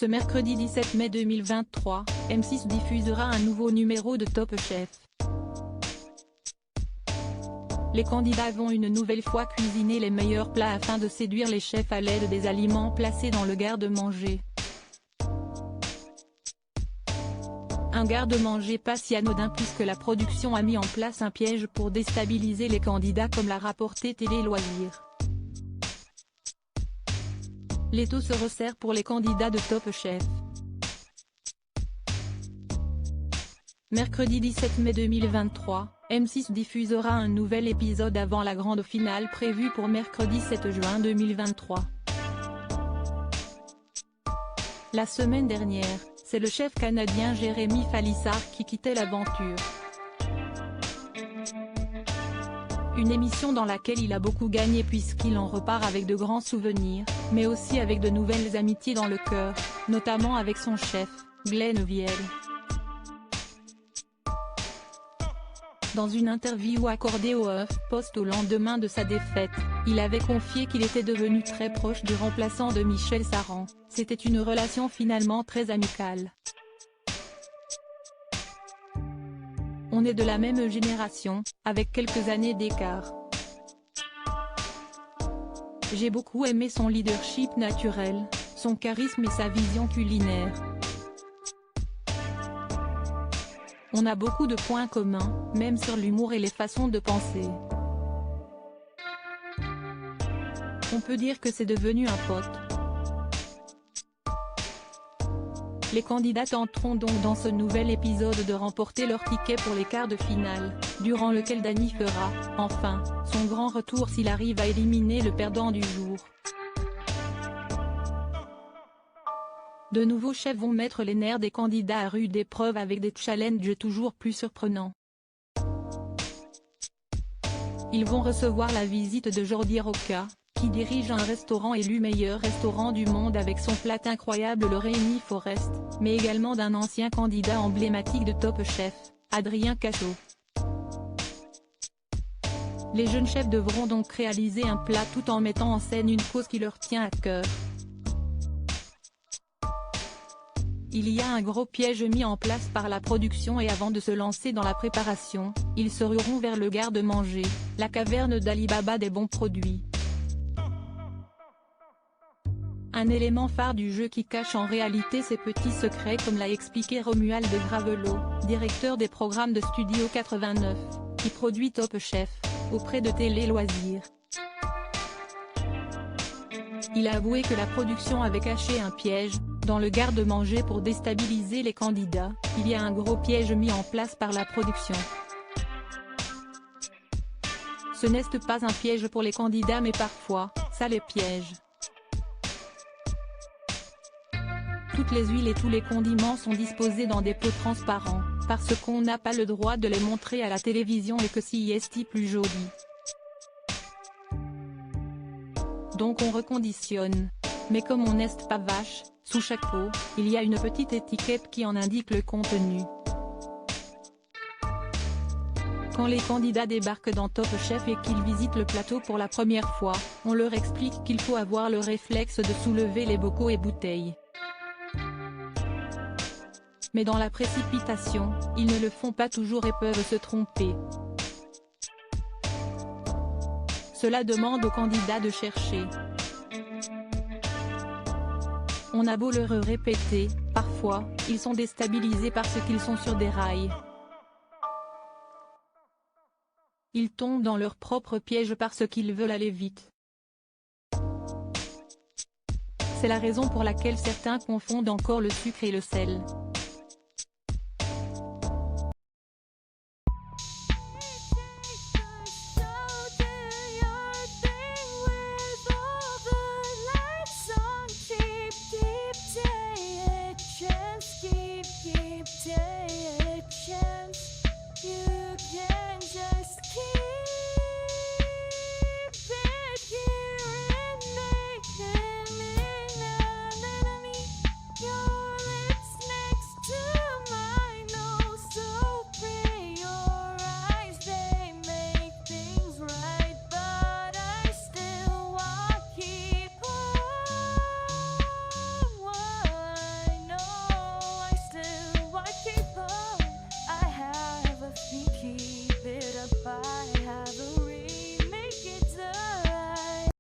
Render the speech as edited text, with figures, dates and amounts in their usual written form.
Ce mercredi 17 mai 2023, M6 diffusera un nouveau numéro de Top Chef. Les candidats vont une nouvelle fois cuisiner les meilleurs plats afin de séduire les chefs à l'aide des aliments placés dans le garde-manger. Un garde-manger pas si anodin puisque la production a mis en place un piège pour déstabiliser les candidats comme l'a rapporté Télé Loisirs. L'étau se resserre pour les candidats de Top Chef. Mercredi 17 mai 2023, M6 diffusera un nouvel épisode avant la grande finale prévue pour mercredi 7 juin 2023. La semaine dernière, c'est le chef canadien Jérémy Falissard qui quittait l'aventure. Une émission dans laquelle il a beaucoup gagné puisqu'il en repart avec de grands souvenirs, mais aussi avec de nouvelles amitiés dans le cœur, notamment avec son chef, Glenn Viel. Dans une interview accordée au HuffPost au lendemain de sa défaite, il avait confié qu'il était devenu très proche du remplaçant de Michel Saran. C'était une relation finalement très amicale. On est de la même génération, avec quelques années d'écart. J'ai beaucoup aimé son leadership naturel, son charisme et sa vision culinaire. On a beaucoup de points communs, même sur l'humour et les façons de penser. On peut dire que c'est devenu un pote. Les candidats tenteront donc dans ce nouvel épisode de remporter leur ticket pour les quarts de finale, durant lequel Dany fera, enfin, son grand retour s'il arrive à éliminer le perdant du jour. De nouveaux chefs vont mettre les nerfs des candidats à rude épreuve avec des challenges toujours plus surprenants. Ils vont recevoir la visite de Jordi Roca, qui dirige un restaurant élu meilleur restaurant du monde avec son plat incroyable le Rainy Forest, mais également d'un ancien candidat emblématique de Top Chef, Adrien Cachot. Les jeunes chefs devront donc réaliser un plat tout en mettant en scène une cause qui leur tient à cœur. Il y a un gros piège mis en place par la production et avant de se lancer dans la préparation, ils se rueront vers le garde-manger, la caverne d'Ali Baba des bons produits. Un élément phare du jeu qui cache en réalité ses petits secrets comme l'a expliqué Romuald Gravelot, directeur des programmes de Studio 89, qui produit Top Chef, auprès de Télé Loisirs. Il a avoué que la production avait caché un piège, dans le garde-manger pour déstabiliser les candidats. Il y a un gros piège mis en place par la production. Ce n'est pas un piège pour les candidats mais parfois, ça les piège. Toutes les huiles et tous les condiments sont disposés dans des pots transparents, parce qu'on n'a pas le droit de les montrer à la télévision et que si est plus joli. Donc on reconditionne. Mais comme on n'est pas vache, sous chaque pot, il y a une petite étiquette qui en indique le contenu. Quand les candidats débarquent dans Top Chef et qu'ils visitent le plateau pour la première fois, on leur explique qu'il faut avoir le réflexe de soulever les bocaux et bouteilles. Mais dans la précipitation, ils ne le font pas toujours et peuvent se tromper. Cela demande aux candidats de chercher. On a beau leur répéter, parfois, ils sont déstabilisés parce qu'ils sont sur des rails. Ils tombent dans leur propre piège parce qu'ils veulent aller vite. C'est la raison pour laquelle certains confondent encore le sucre et le sel.